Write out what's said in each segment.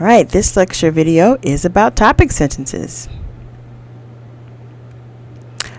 Alright, this lecture video is about topic sentences.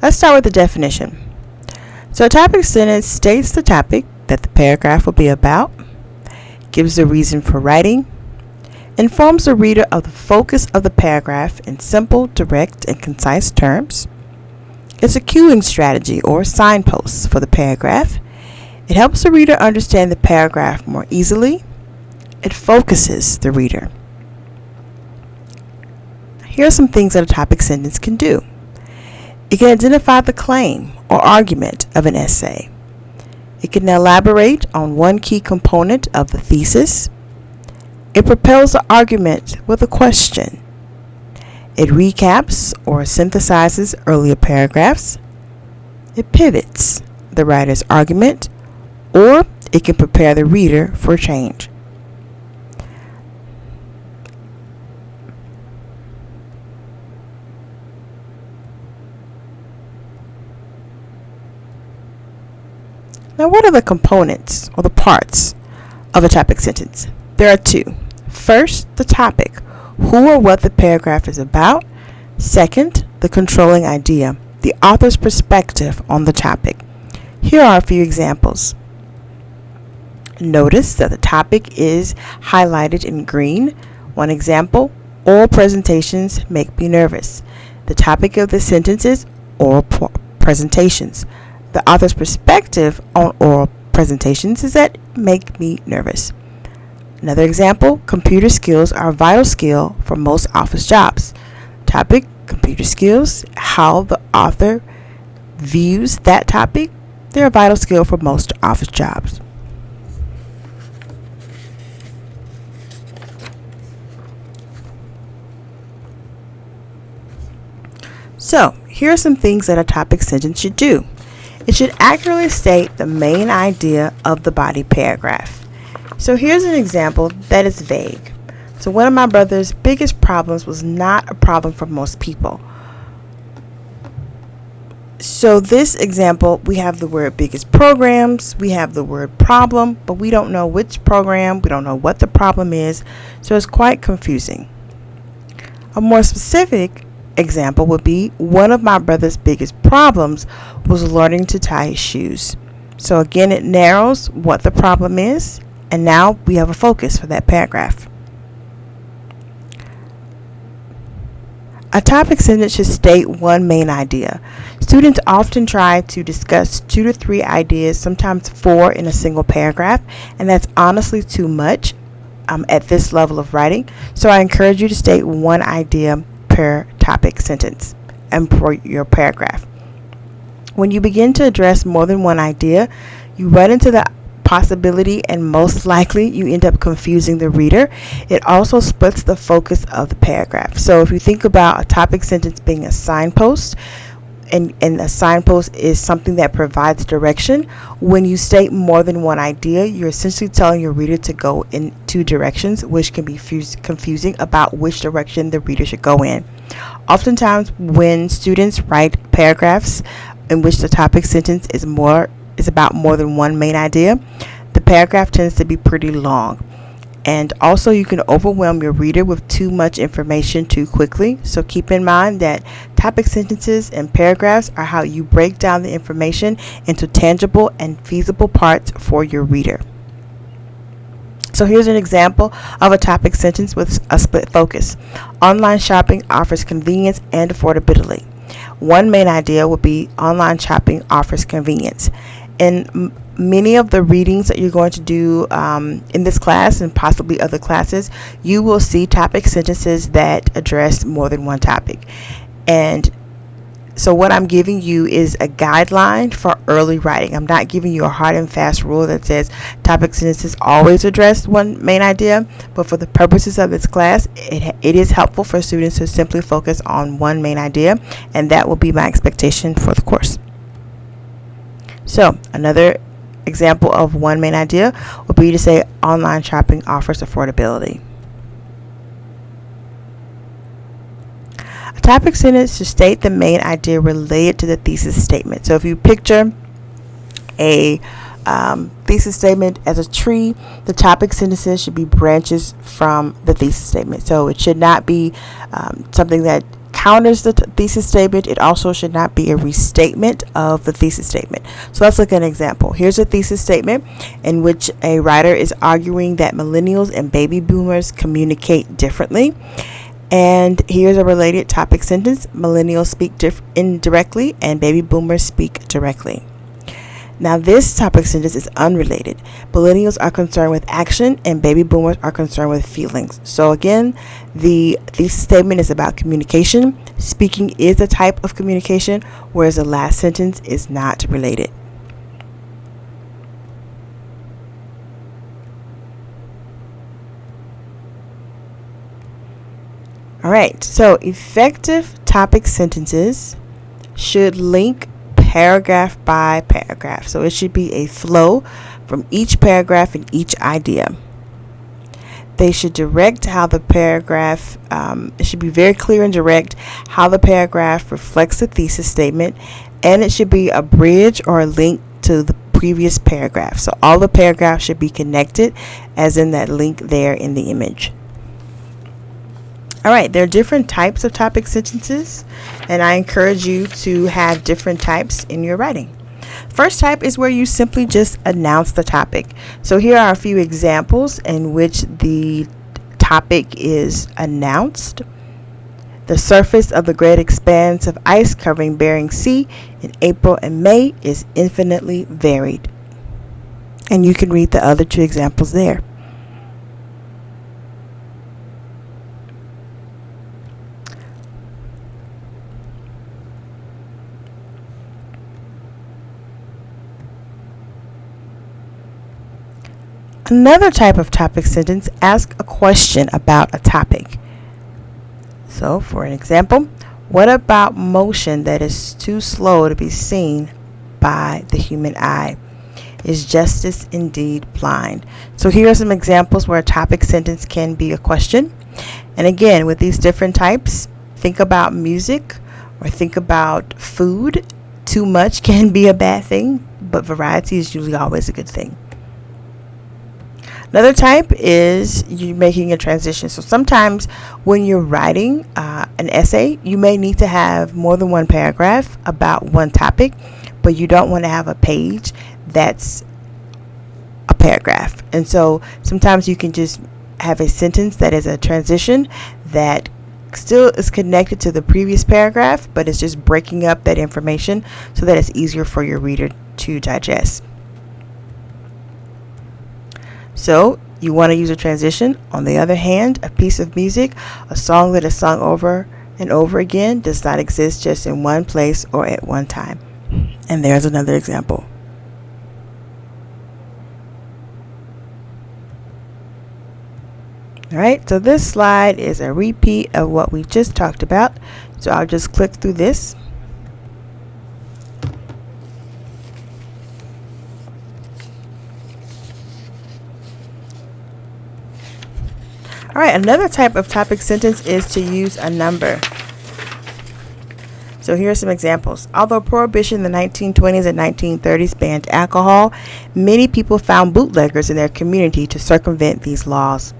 Let's start with the definition. So a topic sentence states the topic that the paragraph will be about, gives the reason for writing, informs the reader of the focus of the paragraph in simple, direct, and concise terms. It's a cueing strategy or signpost for the paragraph. It helps the reader understand the paragraph more easily. It focuses the reader. Here are some things that a topic sentence can do. It can identify the claim or argument of an essay. It can elaborate on one key component of the thesis. It propels the argument with a question. It recaps or synthesizes earlier paragraphs. It pivots the writer's argument, or it can prepare the reader for change. Now, what are the components or the parts of a topic sentence? There are two. First, the topic, who or what the paragraph is about. Second, the controlling idea, the author's perspective on the topic. Here are a few examples. Notice that the topic is highlighted in green. One example, oral presentations make me nervous. The topic of the sentence is oral presentations. The author's perspective on oral presentations is that make me nervous. Another example, computer skills are a vital skill for most office jobs. Topic, computer skills, how the author views that topic, they're a vital skill for most office jobs. So, here are some things that a topic sentence should do. It should accurately state the main idea of the body paragraph. So here's an example that is vague. So one of my brother's biggest problems was not a problem for most people. So this example, we have the word biggest programs, we have the word problem, but we don't know which program, we don't know what the problem is, so it's quite confusing. A more specific example would be one of my brother's biggest problems was learning to tie his shoes. So again, it narrows what the problem is, and now we have a focus for that paragraph. A topic sentence should state one main idea. Students often try to discuss 2 to 3 ideas, sometimes 4 in a single paragraph, and that's honestly too much at this level of writing. So I encourage you to state one idea per topic sentence and for your paragraph. When you begin to address more than one idea, you run into the possibility, and most likely you end up confusing the reader. It also splits the focus of the paragraph. So if you think about a topic sentence being a signpost, and a signpost is something that provides direction, when you state more than one idea, you're essentially telling your reader to go in 2 directions, which can be confusing about which direction the reader should go in. Oftentimes, when students write paragraphs in which the topic sentence is about more than one main idea, the paragraph tends to be pretty long. And also, you can overwhelm your reader with too much information too quickly. So keep in mind that topic sentences and paragraphs are how you break down the information into tangible and feasible parts for your reader. So here's an example of a topic sentence with a split focus. Online shopping offers convenience and affordability. One main idea would be online shopping offers convenience. In many of the readings that you're going to do in this class and possibly other classes, you will see topic sentences that address more than one topic. And so what I'm giving you is a guideline for early writing. I'm not giving you a hard and fast rule that says topic sentences always address one main idea, but for the purposes of this class, it is helpful for students to simply focus on one main idea, and that will be my expectation for the course. So another example of one main idea would be to say online shopping offers affordability. A topic sentence should state the main idea related to the thesis statement. So if you picture a thesis statement as a tree, the topic sentences should be branches from the thesis statement. So it should not be something that counters the thesis statement. It also should not be a restatement of the thesis statement. So let's look at an example. Here's a thesis statement in which a writer is arguing that millennials and baby boomers communicate differently. And here's a related topic sentence. Millennials speak indirectly and baby boomers speak directly. Now this topic sentence is unrelated. Millennials are concerned with action and baby boomers are concerned with feelings. So again, the thesis statement is about communication. Speaking is a type of communication, whereas the last sentence is not related. All right, so effective topic sentences should link paragraph by paragraph. So it should be a flow from each paragraph and each idea. They should direct how the paragraph, it should be very clear and direct how the paragraph reflects the thesis statement, and it should be a bridge or a link to the previous paragraph. So all the paragraphs should be connected, as in that link there in the image. All right, there are different types of topic sentences, and I encourage you to have different types in your writing. First type is where you simply just announce the topic. So here are a few examples in which the topic is announced. The surface of the great expanse of ice covering Bering Sea in April and May is infinitely varied. And you can read the other two examples there. Another type of topic sentence, ask a question about a topic. So, for an example, what about motion that is too slow to be seen by the human eye? Is justice indeed blind? So here are some examples where a topic sentence can be a question. And again, with these different types, think about music or think about food. Too much can be a bad thing, but variety is usually always a good thing. Another type is you making a transition. So sometimes when you're writing an essay, you may need to have more than one paragraph about one topic, but you don't want to have a page that's a paragraph. And so sometimes you can just have a sentence that is a transition that still is connected to the previous paragraph, but it's just breaking up that information so that it's easier for your reader to digest. So you want to use a transition. On the other hand, a piece of music, a song that is sung over and over again, does not exist just in one place or at one time. And there's another example. All right, so this slide is a repeat of what we just talked about. So I'll just click through this. All right, another type of topic sentence is to use a number. So here are some examples. Although prohibition in the 1920s and 1930s banned alcohol, many people found bootleggers in their community to circumvent these laws.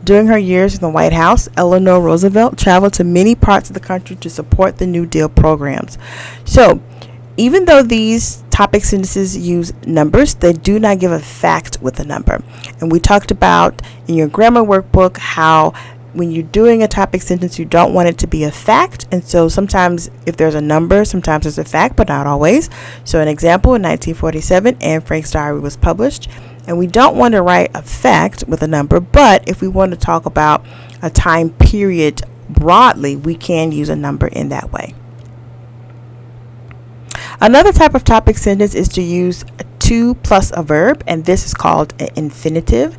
During her years in the White House, Eleanor Roosevelt traveled to many parts of the country to support the New Deal programs. So even though these topic sentences use numbers, they do not give a fact with a number. And we talked about in your grammar workbook how when you're doing a topic sentence, you don't want it to be a fact. And so sometimes if there's a number, sometimes there's a fact, but not always. So an example, in 1947, Anne Frank's diary was published. And we don't want to write a fact with a number, but if we want to talk about a time period broadly, we can use a number in that way. Another type of topic sentence is to use to plus a verb, and this is called an infinitive.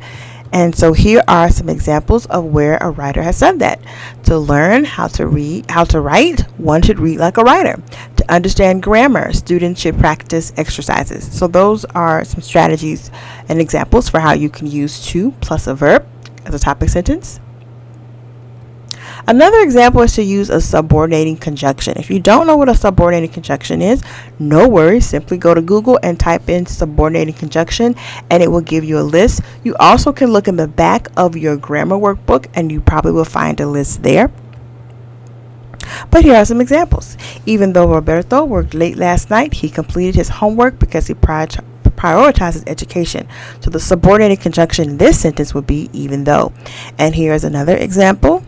And so here are some examples of where a writer has done that. To learn how to write, one should read like a writer. To understand grammar, students should practice exercises. So those are some strategies and examples for how you can use to plus a verb as a topic sentence. Another example is to use a subordinating conjunction. If you don't know what a subordinating conjunction is, no worries. Simply go to Google and type in subordinating conjunction and it will give you a list. You also can look in the back of your grammar workbook and you probably will find a list there. But here are some examples. Even though Roberto worked late last night, he completed his homework because he prioritizes education. So the subordinated conjunction in this sentence would be even though. And here's another example.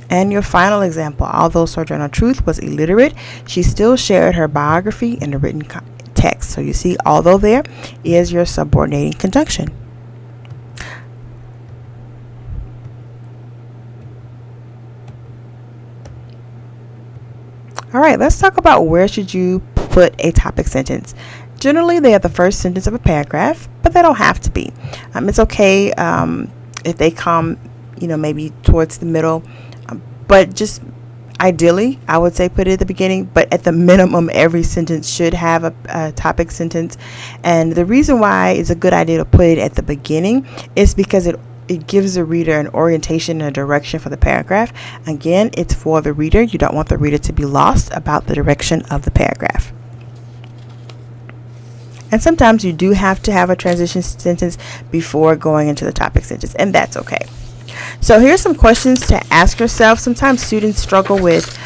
And your final example. Although Sojourner Truth was illiterate, she still shared her biography in the written text. So you see, although there is your subordinating conjunction. All right, let's talk about where should you put a topic sentence. Generally, they are the first sentence of a paragraph, but they don't have to be. It's okay if they come, maybe towards the middle, but just ideally, I would say put it at the beginning, but at the minimum, every sentence should have a topic sentence. And the reason why it's a good idea to put it at the beginning is because it gives the reader an orientation and a direction for the paragraph. Again, it's for the reader. You don't want the reader to be lost about the direction of the paragraph. And sometimes you do have to have a transition sentence before going into the topic sentence, and that's okay. So here's some questions to ask yourself. Sometimes students struggle with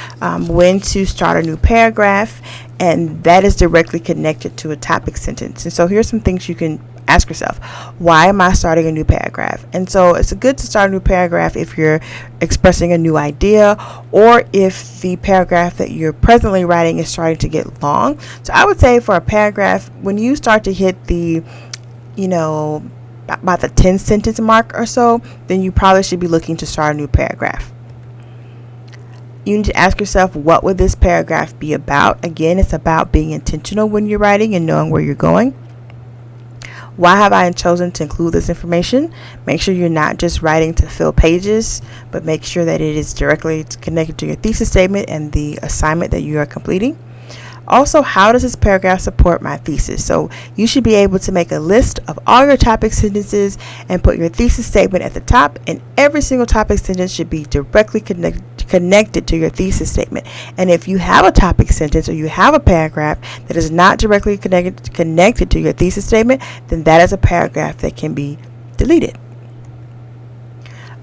when to start a new paragraph, and that is directly connected to a topic sentence. And so here's some things you can ask yourself. Why am I starting a new paragraph? And so it's good to start a new paragraph if you're expressing a new idea or if the paragraph that you're presently writing is starting to get long. So I would say for a paragraph, when you start to hit the, about the 10 sentence mark or so, then you probably should be looking to start a new paragraph. You need to ask yourself, what would this paragraph be about? Again, it's about being intentional when you're writing and knowing where you're going. Why have I chosen to include this information? Make sure you're not just writing to fill pages, but make sure that it is directly connected to your thesis statement and the assignment that you are completing. Also, how does this paragraph support my thesis? So you should be able to make a list of all your topic sentences and put your thesis statement at the top, and every single topic sentence should be directly connected to your thesis statement. And if you have a topic sentence or you have a paragraph that is not directly connected to your thesis statement, then that is a paragraph that can be deleted.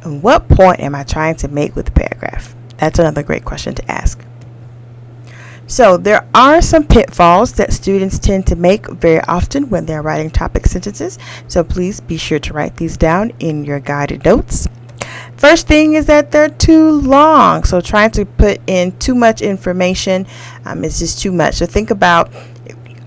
And what point am I trying to make with the paragraph? That's another great question to ask. So there are some pitfalls that students tend to make very often when they're writing topic sentences. So please be sure to write these down in your guided notes. First thing is that they're too long. So trying to put in too much information is just too much. So think about,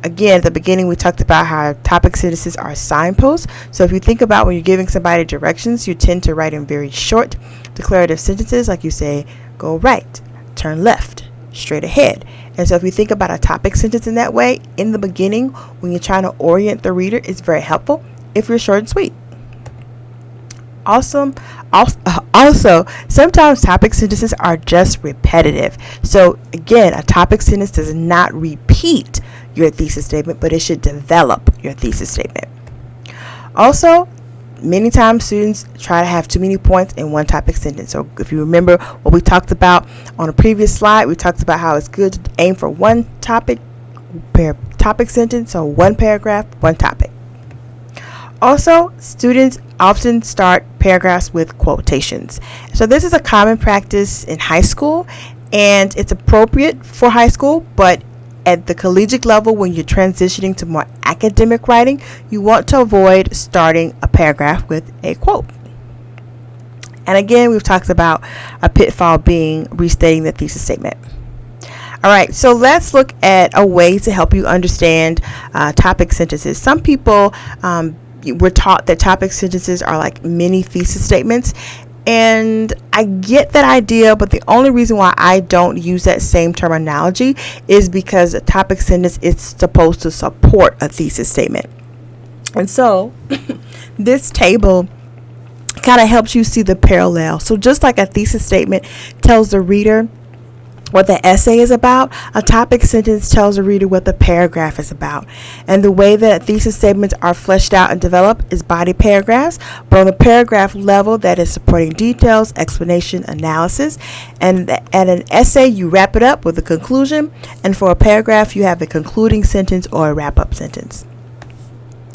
again, at the beginning we talked about how topic sentences are signposts. So if you think about when you're giving somebody directions, you tend to write in very short declarative sentences, like you say, go right, turn left, straight ahead. And so if you think about a topic sentence in that way, in the beginning, when you're trying to orient the reader, it's very helpful if you're short and sweet. Also, sometimes topic sentences are just repetitive. So again, a topic sentence does not repeat your thesis statement, but it should develop your thesis statement. Also, many times students try to have too many points in one topic sentence. So if you remember what we talked about on a previous slide, we talked about how it's good to aim for one topic per topic sentence, so one paragraph, one topic. Also, students often start paragraphs with quotations. So this is a common practice in high school, and it's appropriate for high school, but at the collegiate level, when you're transitioning to more academic writing, you want to avoid starting a paragraph with a quote. And again, we've talked about a pitfall being restating the thesis statement. All right, so let's look at a way to help you understand topic sentences. Some people were taught that topic sentences are like mini thesis statements. And I get that idea, but the only reason why I don't use that same terminology is because a topic sentence is supposed to support a thesis statement. And so this table kind of helps you see the parallel. So just like a thesis statement tells the reader what the essay is about, a topic sentence tells the reader what the paragraph is about. And the way that thesis statements are fleshed out and developed is body paragraphs, but on the paragraph level, that is supporting details, explanation, analysis. And at an essay, you wrap it up with a conclusion, and for a paragraph, you have a concluding sentence or a wrap-up sentence.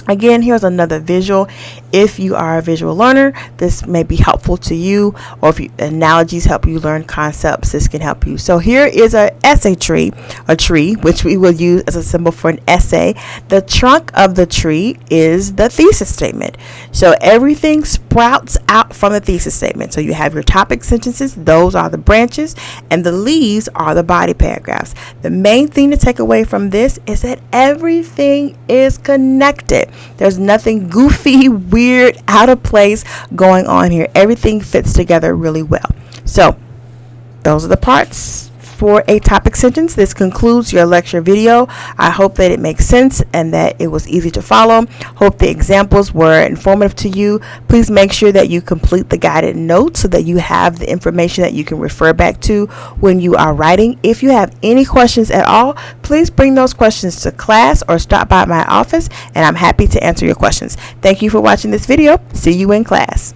Again, here's another visual. If you are a visual learner, this may be helpful to you, or if analogies help you learn concepts, this can help you. So here is an essay tree, a tree, which we will use as a symbol for an essay. The trunk of the tree is the thesis statement. So everything sprouts out from the thesis statement. So you have your topic sentences, those are the branches, and the leaves are the body paragraphs. The main thing to take away from this is that everything is connected. There's nothing goofy, weird, out of place going on here. Everything fits together really well. So those are the parts for a topic sentence. This concludes your lecture video. I hope that it makes sense and that it was easy to follow. Hope the examples were informative to you. Please make sure that you complete the guided notes so that you have the information that you can refer back to when you are writing. If you have any questions at all, please bring those questions to class or stop by my office, and I'm happy to answer your questions. Thank you for watching this video. See you in class.